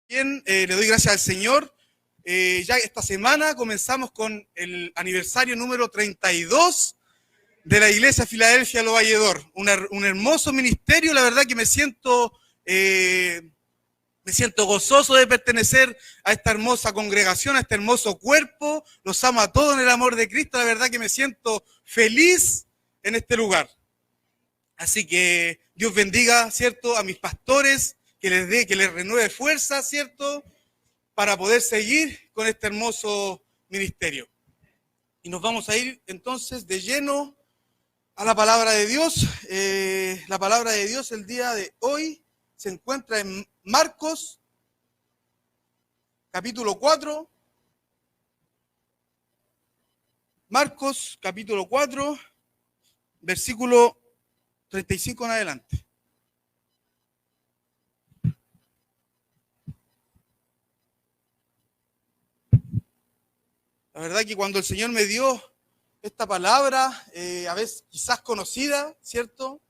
Bien, le doy gracias al Señor. Ya esta semana comenzamos con el aniversario número 32 de la Iglesia Filadelfia Lo Valledor. Un hermoso ministerio, la verdad que me siento gozoso de pertenecer a esta hermosa congregación, a este hermoso cuerpo. Los amo a todos en el amor de Cristo, la verdad que me siento feliz en este lugar. Así que Dios bendiga, ¿cierto?, a mis pastores, que les renueve fuerza, ¿cierto?, para poder seguir con este hermoso ministerio. Y nos vamos a ir entonces de lleno a la palabra de Dios. La palabra de Dios el día de hoy se encuentra en Marcos, capítulo 4. Marcos, capítulo 4, versículo 35 en adelante. La verdad que cuando el Señor me dio esta palabra, a veces quizás conocida, ¿cierto?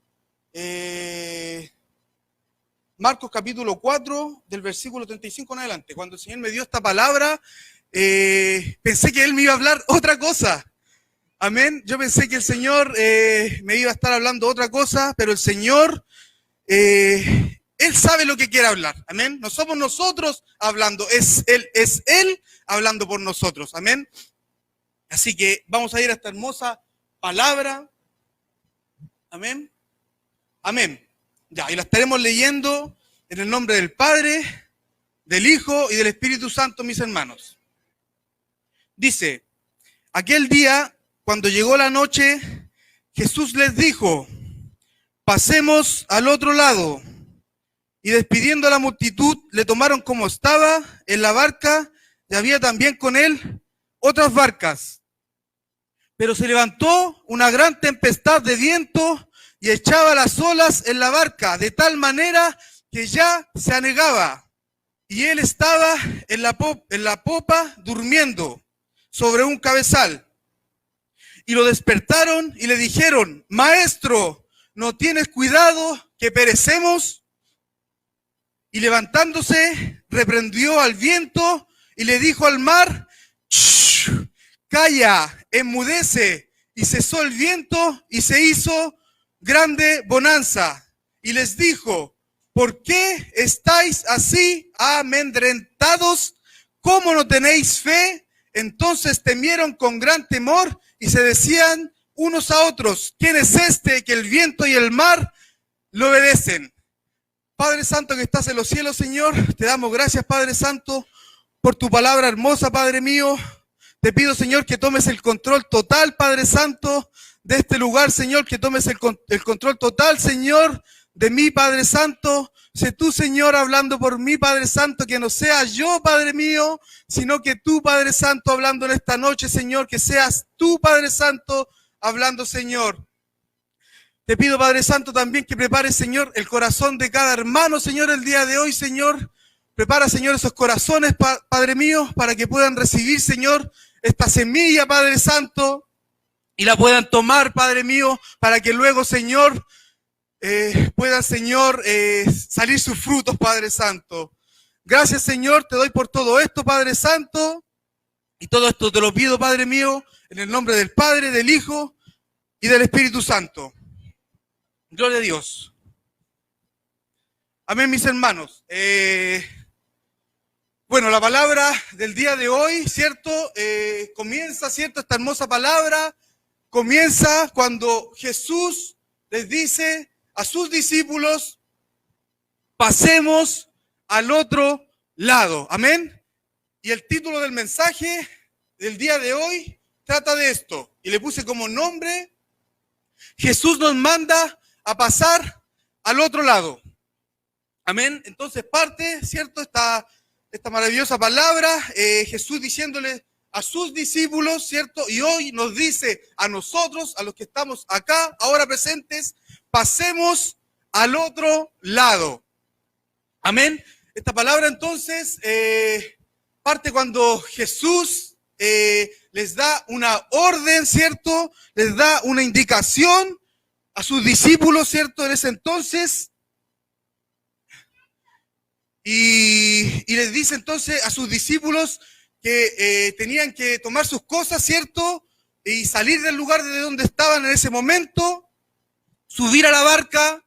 Marcos capítulo 4, del versículo 35 en adelante. Cuando el Señor me dio esta palabra, pensé que Él me iba a hablar otra cosa. Amén. Yo pensé que el Señor me iba a estar hablando otra cosa, pero el Señor, Él sabe lo que quiere hablar. Amén. No somos nosotros hablando, es Él hablando por nosotros. Amén. Así que vamos a ir a esta hermosa palabra. Amén. Amén. Ya, y la estaremos leyendo en el nombre del Padre, del Hijo y del Espíritu Santo, mis hermanos. Dice, aquel día, cuando llegó la noche, Jesús les dijo, pasemos al otro lado. Y despidiendo a la multitud, le tomaron como estaba en la barca, y había también con él otras barcas. Pero se levantó una gran tempestad de viento y echaba las olas en la barca, de tal manera que ya se anegaba. Y él estaba en la popa durmiendo sobre un cabezal. Y lo despertaron y le dijeron, Maestro, ¿no tienes cuidado que perecemos? Y levantándose, reprendió al viento y le dijo al mar, ¡Shh! Calla, enmudece. Y cesó el viento y se hizo grande bonanza. Y les dijo, ¿por qué estáis así amedrentados? ¿Cómo no tenéis fe? Entonces temieron con gran temor y se decían unos a otros, ¿quién es este que el viento y el mar lo obedecen? Padre Santo que estás en los cielos, Señor, te damos gracias, Padre Santo, por tu palabra hermosa, Padre mío. Te pido, Señor, que tomes el control total, Padre Santo, de este lugar, Señor, que tomes el control total, Señor, de mí, Padre Santo. Sé tú, Señor, hablando por mí, Padre Santo, que no sea yo, Padre mío, sino que tú, Padre Santo, hablando en esta noche, Señor, que seas tú, Padre Santo, hablando, Señor. Te pido, Padre Santo, también que prepares, Señor, el corazón de cada hermano, Señor, el día de hoy, Señor. Prepara, Señor, esos corazones, Padre mío, para que puedan recibir, Señor, esta semilla, Padre Santo, y la puedan tomar, Padre mío, para que luego, Señor, puedan, Señor, salir sus frutos, Padre Santo. Gracias, Señor, te doy por todo esto, Padre Santo, y todo esto te lo pido, Padre mío, en el nombre del Padre, del Hijo y del Espíritu Santo. Gloria a Dios. Amén, mis hermanos. Bueno, la palabra del día de hoy, ¿cierto? Comienza, ¿cierto? Esta hermosa palabra comienza cuando Jesús les dice a sus discípulos, pasemos al otro lado. Amén. Y el título del mensaje del día de hoy trata de esto. Y le puse como nombre, Jesús nos manda a pasar al otro lado. Amén. Entonces parte, ¿cierto? Esta maravillosa palabra, Jesús diciéndole a sus discípulos, ¿cierto? Y hoy nos dice a nosotros, a los que estamos acá, ahora presentes, pasemos al otro lado. Amén. Esta palabra entonces parte cuando Jesús les da una orden, ¿cierto? Les da una indicación a sus discípulos, ¿cierto? En ese entonces. y les dice entonces a sus discípulos que tenían que tomar sus cosas, ¿cierto? Y salir del lugar de donde estaban en ese momento, subir a la barca,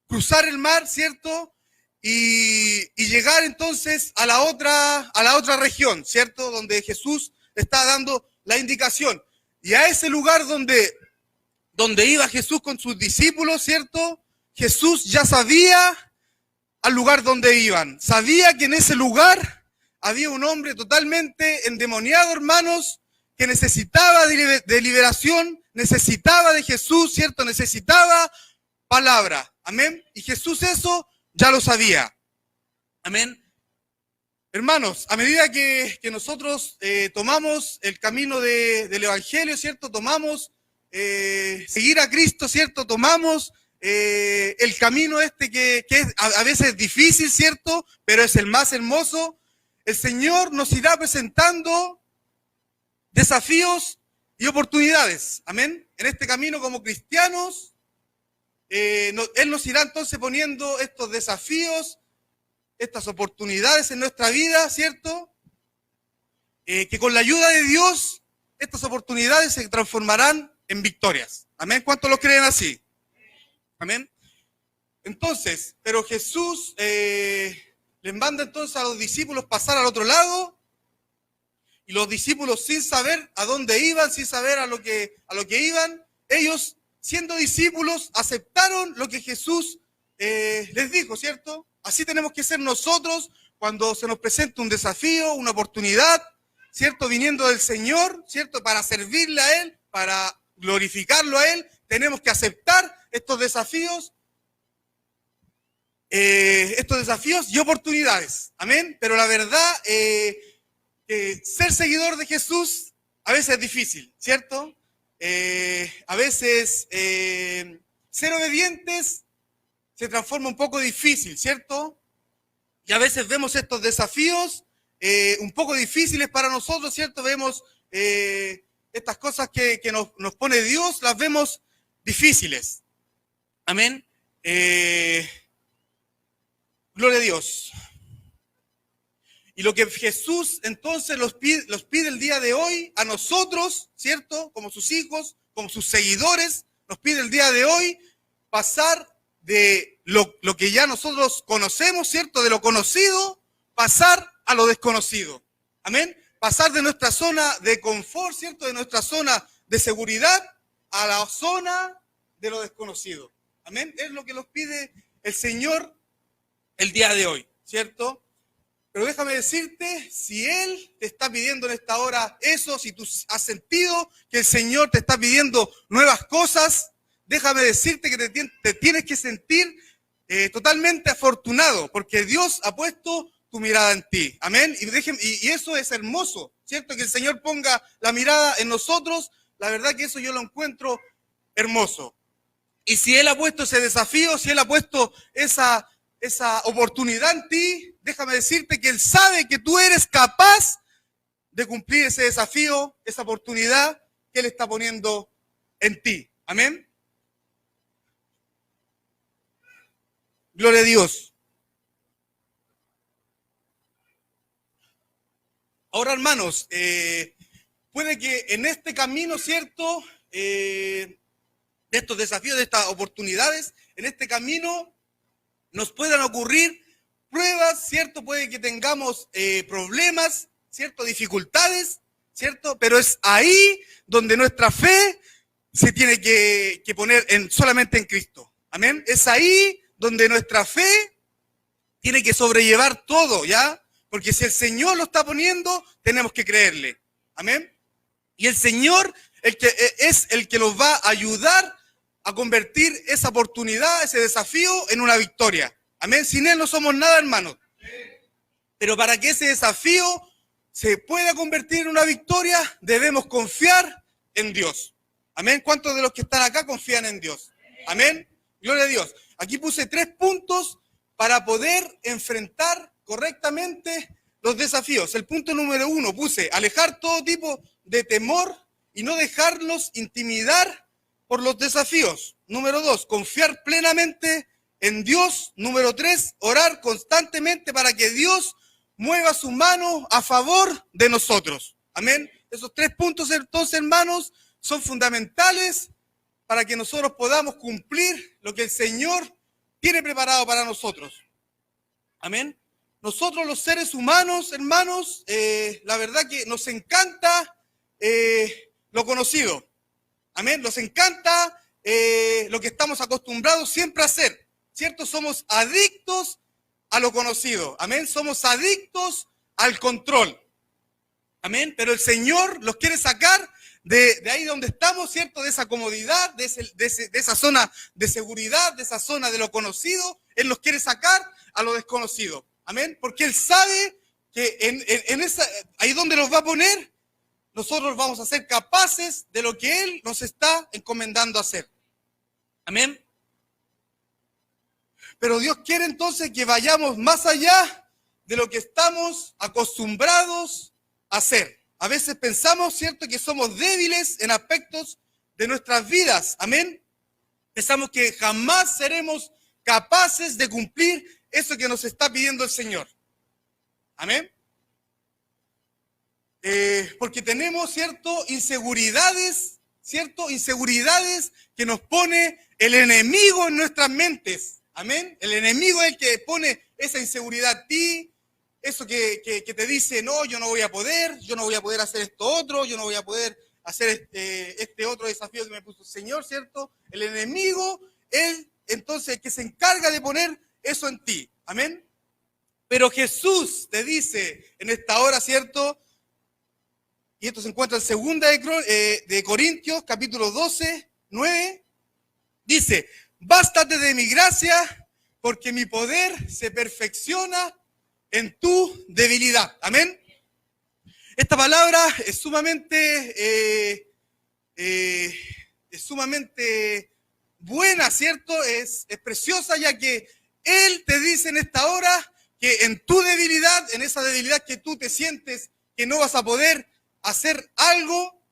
cruzar el mar, ¿cierto? Y llegar entonces a la otra región, ¿cierto? Donde Jesús está dando la indicación. Y a ese lugar donde iba Jesús con sus discípulos, ¿cierto? Jesús ya sabía al lugar donde iban. Sabía que en ese lugar había un hombre totalmente endemoniado, hermanos, que necesitaba de liberación, necesitaba de Jesús, ¿cierto? Necesitaba palabra. Amén. Y Jesús eso ya lo sabía. Amén. Hermanos, a medida que nosotros tomamos el camino del Evangelio, ¿cierto? Tomamos seguir a Cristo, ¿cierto? Tomamos el camino que es a veces difícil, ¿cierto? Pero es el más hermoso. El Señor nos irá presentando desafíos y oportunidades. Amén. En este camino como cristianos, Él nos irá entonces poniendo estos desafíos, estas oportunidades en nuestra vida, ¿cierto? Que con la ayuda de Dios, estas oportunidades se transformarán en victorias. Amén. ¿Cuántos lo creen así? Amén. Entonces, pero Jesús les manda entonces a los discípulos pasar al otro lado, y los discípulos, sin saber a dónde iban, sin saber a lo que iban, ellos, siendo discípulos, aceptaron lo que Jesús les dijo, ¿cierto? Así tenemos que ser nosotros cuando se nos presenta un desafío, una oportunidad, ¿cierto? Viniendo del Señor, ¿cierto? Para servirle a Él, para glorificarlo a Él, tenemos que aceptar estos desafíos y oportunidades. Amén. Pero la verdad, ser seguidor de Jesús a veces es difícil, ¿cierto? A veces ser obedientes se transforma un poco difícil, ¿cierto? Y a veces vemos estos desafíos un poco difíciles para nosotros, ¿cierto? Vemos estas cosas que nos pone Dios, las vemos difíciles. Amén. Gloria a Dios. Y lo que Jesús entonces los pide el día de hoy a nosotros, ¿cierto? Como sus hijos, como sus seguidores, nos pide el día de hoy pasar de lo que ya nosotros conocemos, ¿cierto? De lo conocido, pasar a lo desconocido. Amén. Pasar de nuestra zona de confort, ¿cierto? De nuestra zona de seguridad a la zona de lo desconocido. Amén. Es lo que nos pide el Señor el día de hoy, ¿cierto? Pero déjame decirte, si Él te está pidiendo en esta hora eso, si tú has sentido que el Señor te está pidiendo nuevas cosas, déjame decirte que te tienes que sentir totalmente afortunado, porque Dios ha puesto tu mirada en ti. Amén. Y eso es hermoso, ¿cierto? Que el Señor ponga la mirada en nosotros. La verdad que eso yo lo encuentro hermoso. Y si Él ha puesto ese desafío, si Él ha puesto esa oportunidad en ti, déjame decirte que Él sabe que tú eres capaz de cumplir ese desafío, esa oportunidad que Él está poniendo en ti. Amén. Gloria a Dios. Ahora, hermanos, puede que en este camino, ¿cierto? De estos desafíos, de estas oportunidades, en este camino nos puedan ocurrir pruebas, ¿cierto? Puede que tengamos problemas, ¿cierto? Dificultades, ¿cierto? Pero es ahí donde nuestra fe se tiene que poner solamente en Cristo. Amén. Es ahí donde nuestra fe tiene que sobrellevar todo, ¿ya? Porque si el Señor lo está poniendo, tenemos que creerle. Amén. Y el Señor es el que nos va a ayudar a convertir esa oportunidad, ese desafío en una victoria. Amén. Sin Él no somos nada, hermanos. Pero para que ese desafío se pueda convertir en una victoria, debemos confiar en Dios. Amén. ¿Cuántos de los que están acá confían en Dios? Amén. Gloria a Dios. Aquí puse 3 puntos para poder enfrentar correctamente los desafíos. El punto número 1 puse alejar todo tipo de temor y no dejarnos intimidar por los desafíos. Número 2, confiar plenamente en Dios. Número 3, orar constantemente para que Dios mueva su mano a favor de nosotros. Amén. Esos 3 puntos, entonces, hermanos, son fundamentales para que nosotros podamos cumplir lo que el Señor tiene preparado para nosotros. Amén. Nosotros los seres humanos, hermanos, la verdad que nos encanta lo conocido. Amén. Nos encanta lo que estamos acostumbrados siempre a hacer. ¿Cierto? Somos adictos a lo conocido. Amén. Somos adictos al control. Amén. Pero el Señor los quiere sacar de ahí donde estamos, ¿cierto? De esa comodidad, de esa zona de seguridad, de esa zona de lo conocido. Él los quiere sacar a lo desconocido. Amén. Porque Él sabe que ahí donde los va a poner, nosotros vamos a ser capaces de lo que Él nos está encomendando hacer. Amén. Pero Dios quiere entonces que vayamos más allá de lo que estamos acostumbrados a hacer. A veces pensamos, ¿cierto?, que somos débiles en aspectos de nuestras vidas. Amén. Pensamos que jamás seremos capaces de cumplir eso que nos está pidiendo el Señor. Amén. Porque tenemos, ¿cierto?, inseguridades que nos pone el enemigo en nuestras mentes. Amén. El enemigo es el que pone esa inseguridad a ti, eso que te dice, no, yo no voy a poder hacer esto otro, yo no voy a poder hacer este otro desafío que me puso el Señor, ¿cierto? El enemigo, él, entonces, que se encarga de poner eso en ti. Amén. Pero Jesús te dice en esta hora, ¿cierto? Y esto se encuentra en 2 de Corintios, capítulo 12, 9. Dice, bástate de mi gracia, porque mi poder se perfecciona en tu debilidad. Amén. Esta palabra es sumamente buena, ¿cierto? Es preciosa, ya que Él te dice en esta hora que en tu debilidad, en esa debilidad que tú te sientes que no vas a poder hacer algo,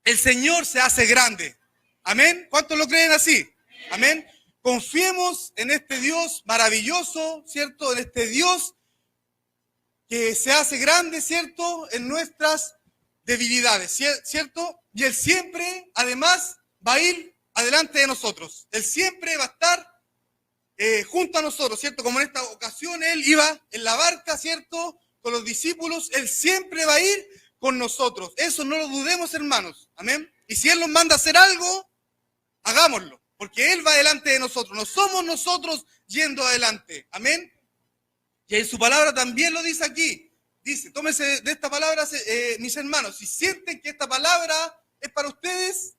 el Señor se hace grande. Amén. ¿Cuántos lo creen así? Amén. Confiemos en este Dios maravilloso, ¿cierto? En este Dios que se hace grande, ¿cierto?, en nuestras debilidades, ¿cierto? Y Él siempre, además, va a ir adelante de nosotros. Él siempre va a estar junto a nosotros, ¿cierto? Como en esta ocasión Él iba en la barca, ¿cierto?, con los discípulos. Él siempre va a ir con nosotros. Eso no lo dudemos, hermanos. Amén. Y si Él nos manda a hacer algo, hagámoslo, porque Él va delante de nosotros. No somos nosotros yendo adelante. Amén. Y en su palabra también lo dice aquí. Dice, tómense de esta palabra, mis hermanos. Si sienten que esta palabra es para ustedes,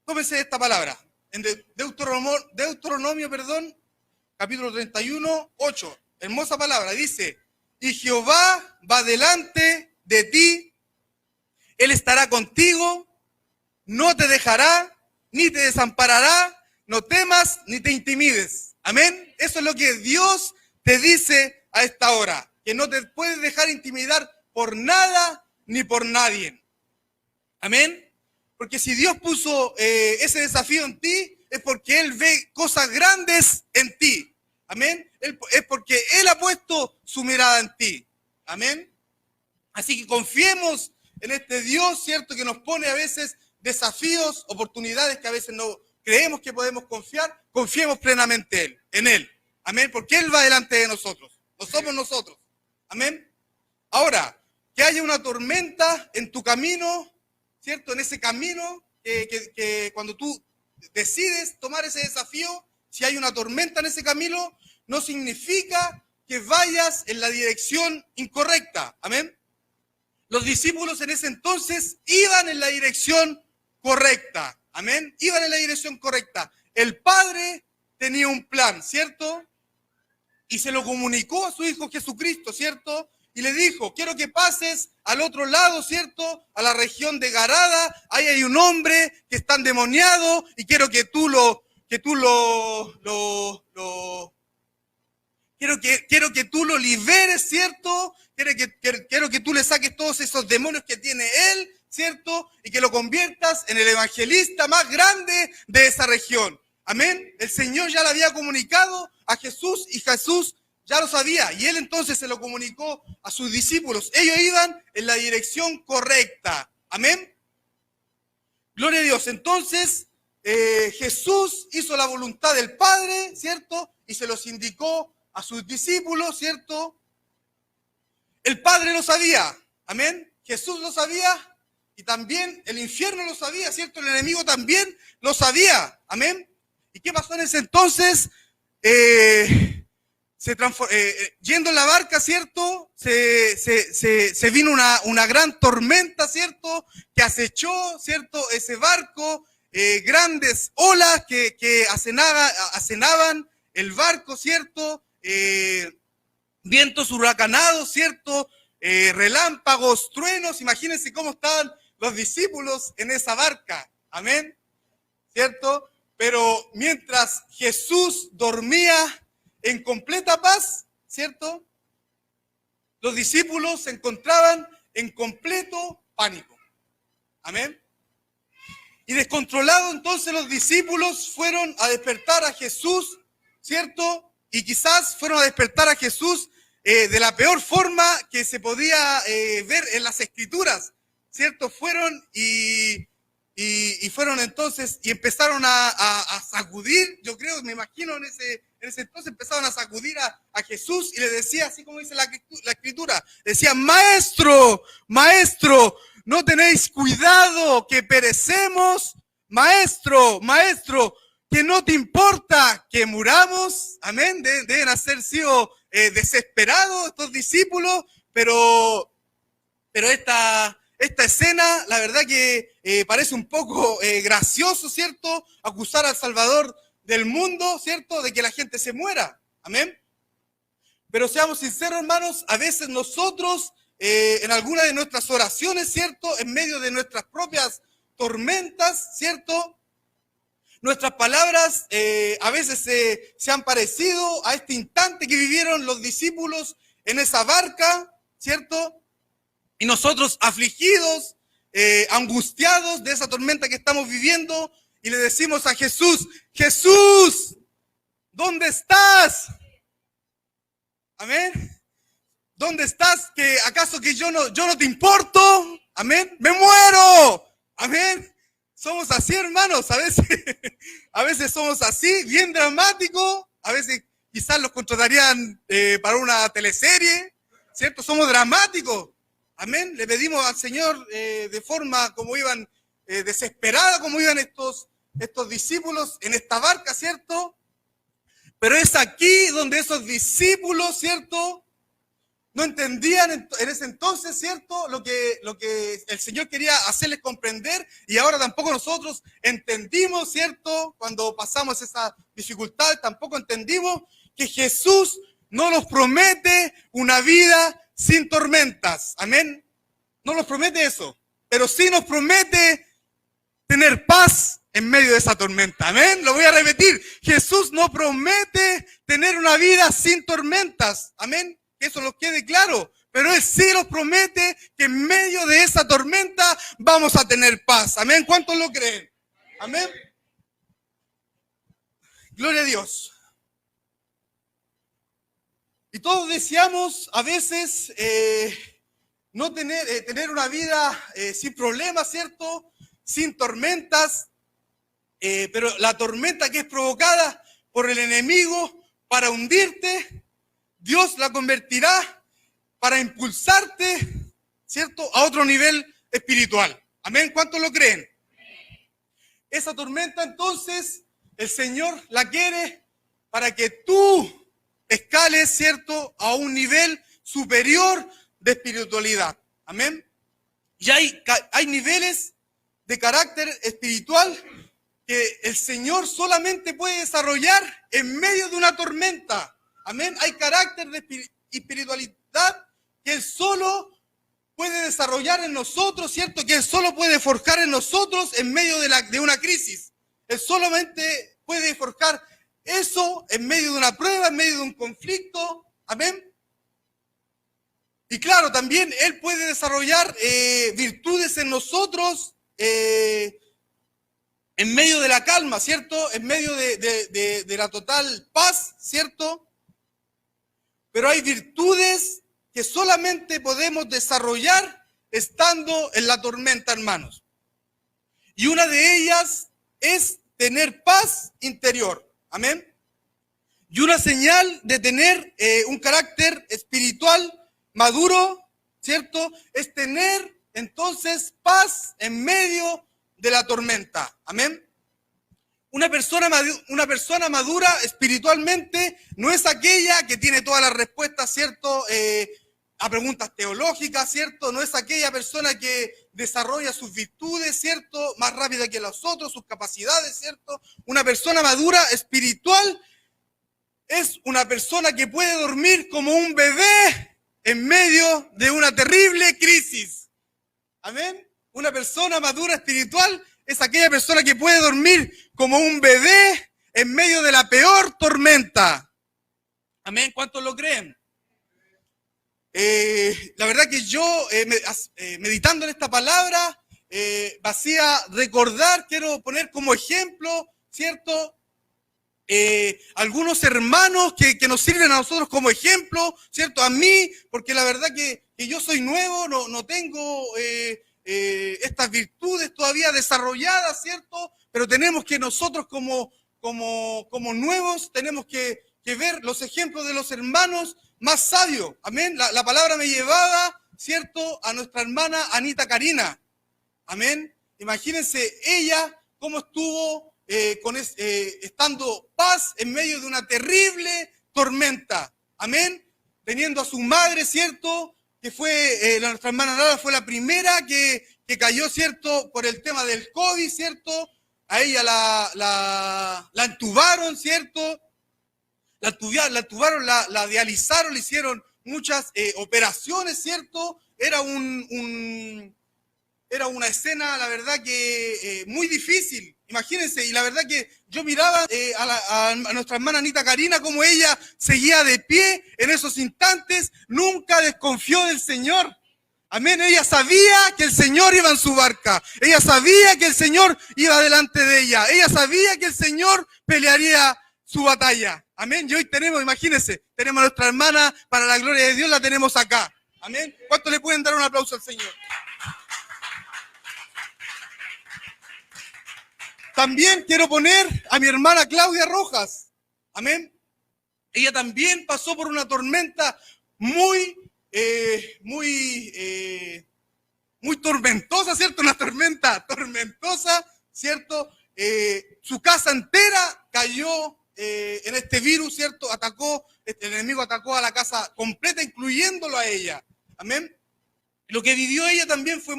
tómense de esta palabra. En Deuteronomio, capítulo 31, 8. Hermosa palabra. Dice, y Jehová va delante de ti. Él estará contigo. No te dejará, ni te desamparará. No temas, ni te intimides. Amén. Eso es lo que Dios te dice a esta hora, que no te puedes dejar intimidar por nada ni por nadie. Amén. Porque si Dios puso ese desafío en ti, es porque Él ve cosas grandes en ti. Amén. Es porque Él ha puesto su mirada en ti. Amén. Así que confiemos en este Dios, ¿cierto?, que nos pone a veces desafíos, oportunidades que a veces no creemos que podemos confiar. Confiemos plenamente en Él. Amén, porque Él va delante de nosotros, no somos nosotros. Amén. Ahora, que haya una tormenta en tu camino, ¿cierto? En ese camino, que cuando tú decides tomar ese desafío, si hay una tormenta en ese camino, no significa que vayas en la dirección incorrecta. Amén. Los discípulos en ese entonces iban en la dirección correcta. Amén. Iban en la dirección correcta. El Padre tenía un plan, ¿cierto? Y se lo comunicó a su Hijo Jesucristo, ¿cierto? Y le dijo, quiero que pases al otro lado, ¿cierto? A la región de Garada. Ahí hay un hombre que está endemoniado y quiero que tú lo liberes, ¿cierto? Quiero que tú le saques todos esos demonios que tiene él, ¿cierto? Y que lo conviertas en el evangelista más grande de esa región. Amén. El Señor ya le había comunicado a Jesús y Jesús ya lo sabía. Y él entonces se lo comunicó a sus discípulos. Ellos iban en la dirección correcta. Amén. Gloria a Dios. Entonces Jesús hizo la voluntad del Padre, ¿cierto? Y se los indicó a sus discípulos, ¿cierto? El Padre lo sabía. Amén. Jesús lo sabía. Y también el infierno lo sabía, ¿cierto? El enemigo también lo sabía. Amén. ¿Y qué pasó en ese entonces? Yendo en la barca, ¿cierto? Se vino una gran tormenta, ¿cierto? Que acechó, ¿cierto? Ese barco, grandes olas que acenaban el barco, ¿cierto? Vientos huracanados, ¿cierto? Relámpagos, truenos. Imagínense cómo estaban los discípulos en esa barca. Amén. ¿Cierto? Pero mientras Jesús dormía en completa paz, ¿cierto? Los discípulos se encontraban en completo pánico. Amén. Y descontrolados entonces los discípulos fueron a despertar a Jesús, ¿cierto? Y quizás fueron a despertar a Jesús de la peor forma que se podía ver en las Escrituras, ¿cierto? Fueron y fueron entonces y empezaron a sacudir, yo creo, me imagino en ese entonces empezaron a sacudir a Jesús y le decía, así como dice la Escritura, decía, maestro, maestro, no tenéis cuidado que perecemos, maestro, maestro, que no te importa que muramos, amén, deben haber sido desesperados estos discípulos, pero esta escena, la verdad que parece un poco gracioso, ¿cierto? Acusar al Salvador del mundo, ¿cierto? De que la gente se muera, amén. Pero seamos sinceros, hermanos, a veces nosotros, en alguna de nuestras oraciones, ¿cierto? En medio de nuestras propias tormentas, ¿cierto? Nuestras palabras a veces se han parecido a este instante que vivieron los discípulos en esa barca, ¿cierto? Y nosotros afligidos, angustiados de esa tormenta que estamos viviendo, y le decimos a Jesús, Jesús, ¿dónde estás? Amén. ¿Dónde estás? ¿Que acaso que yo no te importo? Amén. Me muero. Amén. Somos así, hermanos. A veces somos así, bien dramáticos. A veces quizás los contratarían para una teleserie, ¿cierto? Somos dramáticos. Amén. Le pedimos al Señor de forma como iban, desesperada como iban estos discípulos en esta barca, ¿cierto? Pero es aquí donde esos discípulos, ¿cierto? No entendían en ese entonces, ¿cierto? Lo que el Señor quería hacerles comprender, y ahora tampoco nosotros entendimos, ¿cierto? Cuando pasamos esa dificultad, tampoco entendimos que Jesús no nos promete una vida sin tormentas. Amén. No nos promete eso, pero sí nos promete tener paz en medio de esa tormenta. Amén. Lo voy a repetir. Jesús no promete tener una vida sin tormentas. Amén. Que eso nos quede claro. Pero Él sí nos promete que en medio de esa tormenta vamos a tener paz. Amén. ¿Cuántos lo creen? Amén. Gloria a Dios. Y todos deseamos a veces no tener una vida sin problemas, ¿cierto? Sin tormentas. Pero la tormenta que es provocada por el enemigo para hundirte, Dios la convertirá para impulsarte, ¿cierto? A otro nivel espiritual. Amén. ¿Cuántos lo creen? Esa tormenta entonces el Señor la quiere para que tú escales, ¿cierto? A un nivel superior de espiritualidad. Amén. Y hay niveles de carácter espiritual que el Señor solamente puede desarrollar en medio de una tormenta. Amén. Hay carácter de espiritualidad que Él solo puede desarrollar en nosotros, ¿cierto? Que Él solo puede forjar en nosotros en medio de una crisis. Él solamente puede forjar eso en medio de una prueba, en medio de un conflicto. Amén. Y claro, también Él puede desarrollar virtudes en nosotros en medio de la calma, ¿cierto? En medio de la total paz, ¿cierto? Pero hay virtudes que solamente podemos desarrollar estando en la tormenta, hermanos. Y una de ellas es tener paz interior. Amén. Y una señal de tener un carácter espiritual maduro, ¿cierto? Es tener entonces paz en medio de la tormenta. Amén. Una persona madura espiritualmente no es aquella que tiene todas las respuestas, ¿cierto? A preguntas teológicas, ¿cierto? No es aquella persona que desarrolla sus virtudes, ¿cierto? Más rápida que los otros, sus capacidades, ¿cierto? Una persona madura espiritual es una persona que puede dormir como un bebé en medio de una terrible crisis. Amén. Una persona madura espiritual es aquella persona que puede dormir como un bebé en medio de la peor tormenta. Amén. ¿Cuántos lo creen? La verdad que yo, meditando en esta palabra, me hacía recordar, quiero poner como ejemplo, ¿cierto? Algunos hermanos que nos sirven a nosotros como ejemplo, ¿cierto? A mí, porque la verdad que yo soy nuevo, no tengo estas virtudes todavía desarrolladas, ¿cierto? Pero tenemos que nosotros como nuevos, tenemos que ver los ejemplos de los hermanos más sabios. Amén. La palabra me llevaba, ¿cierto? A nuestra hermana Anita Karina. Amén. Imagínense ella cómo estuvo estando paz en medio de una terrible tormenta. Amén. Teniendo a su madre, ¿cierto? Que fue, nuestra hermana Lara fue la primera que cayó, ¿cierto? Por el tema del COVID, ¿cierto? A ella la entubaron, ¿cierto? La entubaron, la dializaron, le hicieron muchas operaciones, ¿cierto? Era una escena, la verdad que muy difícil, imagínense, y la verdad que yo miraba a nuestra hermana Anita Karina, como ella seguía de pie en esos instantes, nunca desconfió del Señor. Amén, ella sabía que el Señor iba en su barca, ella sabía que el Señor iba delante de ella, ella sabía que el Señor pelearía su batalla. Amén, y hoy tenemos, imagínense, tenemos a nuestra hermana, para la gloria de Dios, la tenemos acá. Amén, ¿cuánto le pueden dar un aplauso al Señor? También quiero poner a mi hermana Claudia Rojas. Amén. Ella también pasó por una tormenta muy tormentosa, ¿cierto? Una tormenta tormentosa, ¿cierto? Su casa entera cayó en este virus, ¿cierto? El enemigo atacó a la casa completa, incluyéndolo a ella. Amén. Lo que vivió ella también fue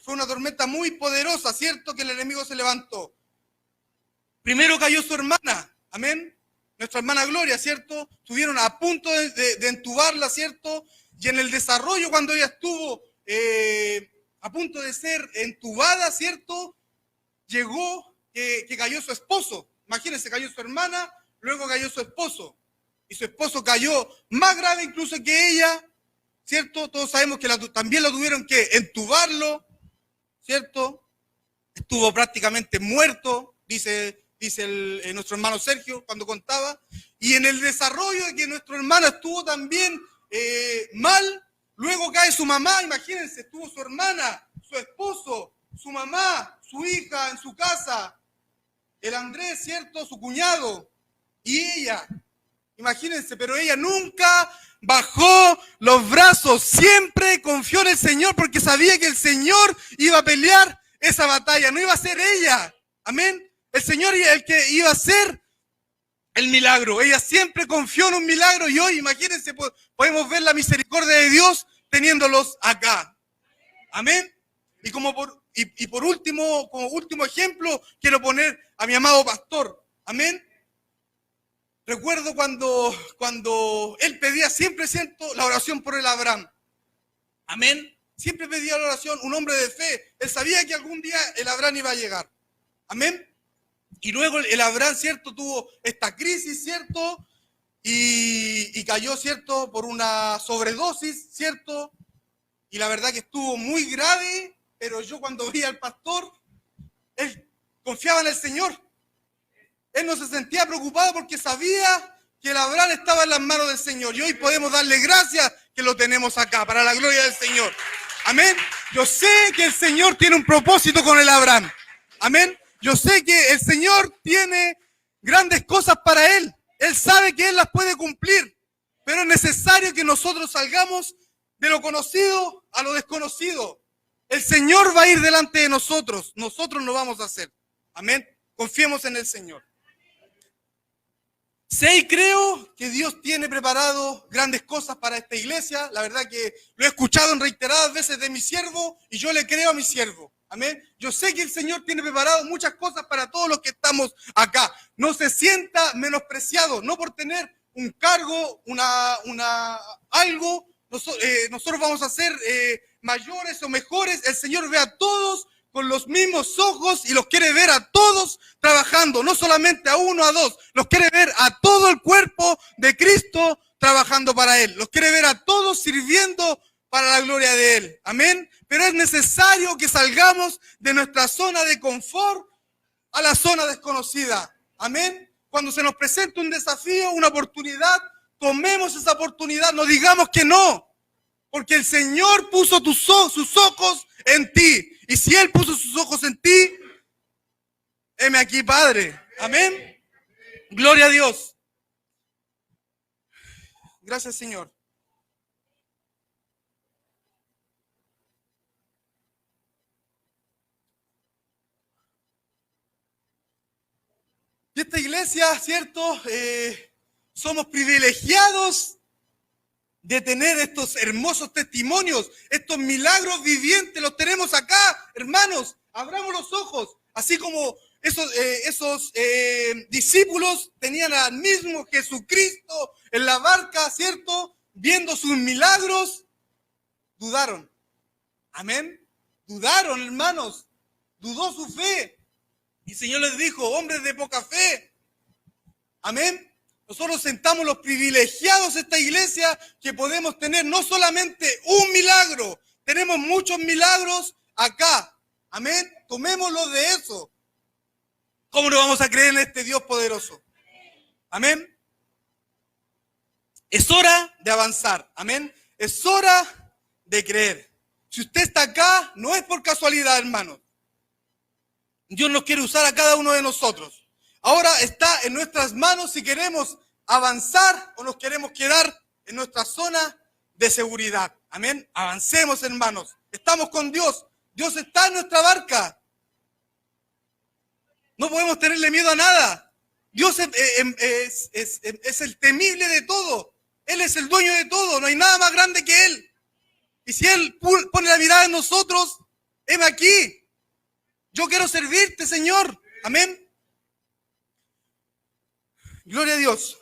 fue una tormenta muy poderosa, ¿cierto? Que el enemigo se levantó. Primero cayó su hermana, amén. Nuestra hermana Gloria, ¿cierto? Estuvieron a punto de entubarla, ¿cierto? Y en el desarrollo, cuando ella estuvo a punto de ser entubada, ¿cierto? Llegó que cayó su esposo. Imagínense, cayó su hermana, luego cayó su esposo. Y su esposo cayó más grave incluso que ella, ¿cierto? Todos sabemos que también lo tuvieron que entubarlo, ¿cierto? Estuvo prácticamente muerto, dice nuestro hermano Sergio cuando contaba. Y en el desarrollo de que nuestro hermano estuvo también mal, luego cae su mamá, imagínense, estuvo su hermana, su esposo, su mamá, su hija en su casa, el Andrés, ¿cierto? Su cuñado, y ella, imagínense, pero ella nunca bajó los brazos, siempre confió en el Señor porque sabía que el Señor iba a pelear esa batalla, no iba a ser ella, amén. El Señor es el que iba a hacer el milagro, ella siempre confió en un milagro y hoy, imagínense, podemos ver la misericordia de Dios teniéndolos acá, amén. Y por último, como último ejemplo, quiero poner a mi amado pastor, amén. Recuerdo cuando él pedía siempre, siento, la oración por el Abraham. Amén. Siempre pedía la oración, un hombre de fe. Él sabía que algún día el Abraham iba a llegar. Amén. Y luego el Abraham, ¿cierto? Tuvo esta crisis, ¿cierto? Y cayó, ¿cierto? Por una sobredosis, ¿cierto? Y la verdad que estuvo muy grave pero yo cuando veía al pastor, él confiaba en el Señor. Él no se sentía preocupado porque sabía que el Abraham estaba en las manos del Señor. Y hoy podemos darle gracias que lo tenemos acá, para la gloria del Señor. Amén. Yo sé que el Señor tiene un propósito con el Abraham. Amén. Yo sé que el Señor tiene grandes cosas para él. Él sabe que él las puede cumplir. Pero es necesario que nosotros salgamos de lo conocido a lo desconocido. El Señor va a ir delante de nosotros. Nosotros no vamos a hacer. Amén. Confiemos en el Señor. Sé y creo que Dios tiene preparado grandes cosas para esta iglesia. La verdad que lo he escuchado en reiteradas veces de mi siervo y yo le creo a mi siervo. Amén. Yo sé que el Señor tiene preparado muchas cosas para todos los que estamos acá. No se sienta menospreciado, no por tener un cargo, algo. Nosotros vamos a ser mayores o mejores. El Señor ve a todos con los mismos ojos y los quiere ver a todos trabajando, no solamente a uno, a dos, los quiere ver a todo el cuerpo de Cristo trabajando para Él, los quiere ver a todos sirviendo para la gloria de Él, amén. Pero es necesario que salgamos de nuestra zona de confort a la zona desconocida, amén. Cuando se nos presente un desafío, una oportunidad, tomemos esa oportunidad, no digamos que no, porque el Señor puso sus ojos en ti. Y si Él puso sus ojos en ti, heme aquí, Padre. Amén. Gloria a Dios. Gracias, Señor. Y esta iglesia, ¿cierto? Somos privilegiados de tener estos hermosos testimonios, estos milagros vivientes, los tenemos acá, hermanos. Abramos los ojos, así como esos discípulos tenían al mismo Jesucristo en la barca, ¿cierto? Viendo sus milagros, dudaron. Amén. Dudaron, hermanos. Dudó su fe. Y el Señor les dijo, hombres de poca fe. Amén. Nosotros sentamos los privilegiados de esta iglesia que podemos tener no solamente un milagro, tenemos muchos milagros acá. Amén. Tomémoslo de eso. ¿Cómo no vamos a creer en este Dios poderoso? Amén. Es hora de avanzar. Amén. Es hora de creer. Si usted está acá, no es por casualidad, hermanos. Dios nos quiere usar a cada uno de nosotros. Ahora está en nuestras manos si queremos avanzar o nos queremos quedar en nuestra zona de seguridad. Amén. Avancemos, hermanos. Estamos con Dios. Dios está en nuestra barca. No podemos tenerle miedo a nada. Dios es el temible de todo. Él es el dueño de todo. No hay nada más grande que Él. Y si Él pone la mirada en nosotros, heme aquí. Yo quiero servirte, Señor. Amén. Gloria a Dios.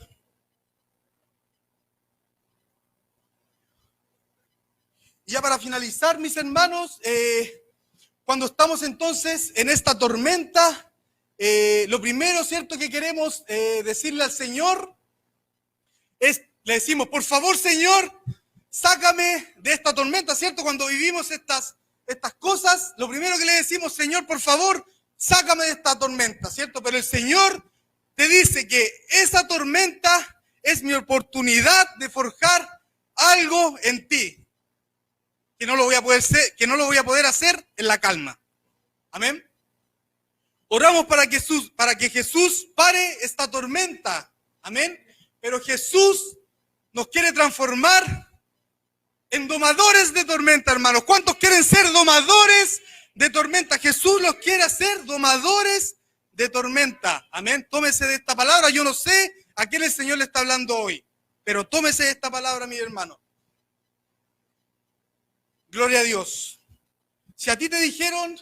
Ya para finalizar, mis hermanos, cuando estamos entonces en esta tormenta, lo primero, ¿cierto?, que queremos decirle al Señor es, le decimos, por favor, Señor, sácame de esta tormenta, ¿cierto? Cuando vivimos estas cosas, lo primero que le decimos, Señor, por favor, sácame de esta tormenta, ¿cierto? Pero el Señor te dice que esa tormenta es mi oportunidad de forjar algo en ti, que no lo voy a poder hacer en la calma. Amén. Oramos para que Jesús pare esta tormenta. Amén. Pero Jesús nos quiere transformar en domadores de tormenta, hermanos. ¿Cuántos quieren ser domadores de tormenta? Jesús los quiere hacer domadores de tormenta. Amén. Tómese de esta palabra. Yo no sé a quién el Señor le está hablando hoy, pero tómese de esta palabra, mi hermano. Gloria a Dios. Si a ti te dijeron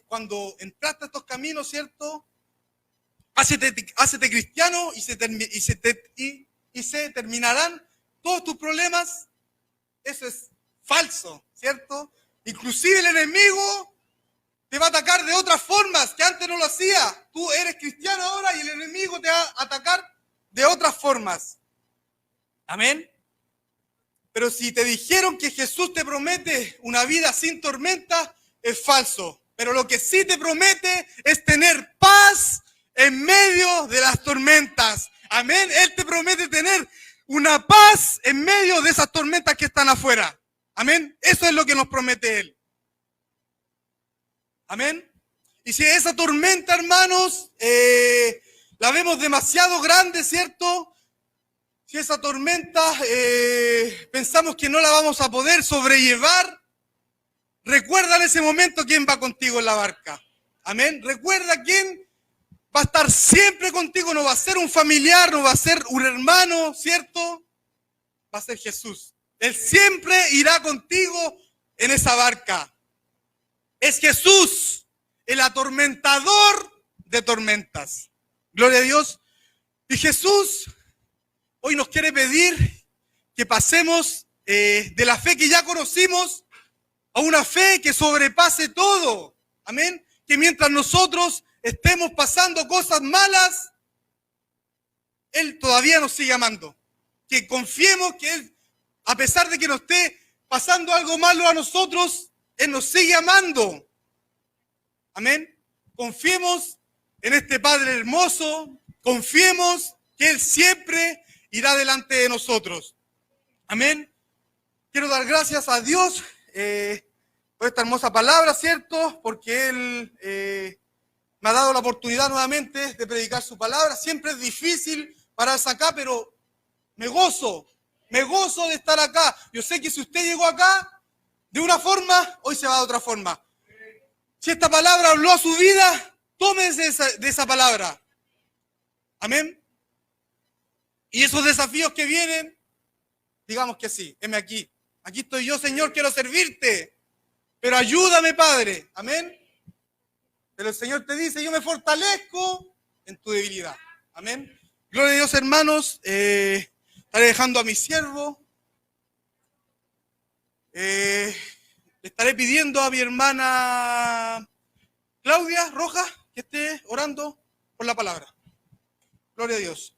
cuando entraste a estos caminos, ¿cierto? Hácete cristiano y se terminarán todos tus problemas. Eso es falso, ¿cierto? Inclusive el enemigo te va a atacar de otras formas que antes no lo hacía. Tú eres cristiano ahora y el enemigo te va a atacar de otras formas. Amén. Pero si te dijeron que Jesús te promete una vida sin tormenta, es falso. Pero lo que sí te promete es tener paz en medio de las tormentas. Amén. Él te promete tener una paz en medio de esas tormentas que están afuera. Amén. Eso es lo que nos promete Él. Amén. Y si esa tormenta, hermanos, la vemos demasiado grande, ¿cierto? Si esa tormenta pensamos que no la vamos a poder sobrellevar, recuerda en ese momento quién va contigo en la barca. Amén. Recuerda quién va a estar siempre contigo. No va a ser un familiar, no va a ser un hermano, ¿cierto? Va a ser Jesús. Él siempre irá contigo en esa barca. Es Jesús, el atormentador de tormentas. Gloria a Dios. Y Jesús hoy nos quiere pedir que pasemos de la fe que ya conocimos a una fe que sobrepase todo. Amén. Que mientras nosotros estemos pasando cosas malas, Él todavía nos sigue amando. Que confiemos que Él, a pesar de que nos esté pasando algo malo a nosotros, Él nos sigue amando. Amén. Confiemos en este Padre hermoso. Confiemos que Él siempre irá delante de nosotros. Amén. Quiero dar gracias a Dios por esta hermosa palabra, ¿cierto? Porque Él me ha dado la oportunidad nuevamente de predicar su palabra. Siempre es difícil pararse acá, pero me gozo de estar acá. Yo sé que si usted llegó acá de una forma, hoy se va de otra forma. Si esta palabra habló a su vida, tómese de esa palabra. Amén. Y esos desafíos que vienen, digamos que sí, heme aquí. Aquí estoy yo, Señor, quiero servirte. Pero ayúdame, Padre. Amén. Pero el Señor te dice, yo me fortalezco en tu debilidad. Amén. Gloria a Dios, hermanos. Estaré dejando a mi siervo. Le estaré pidiendo a mi hermana Claudia Rojas que esté orando por la palabra. Gloria a Dios.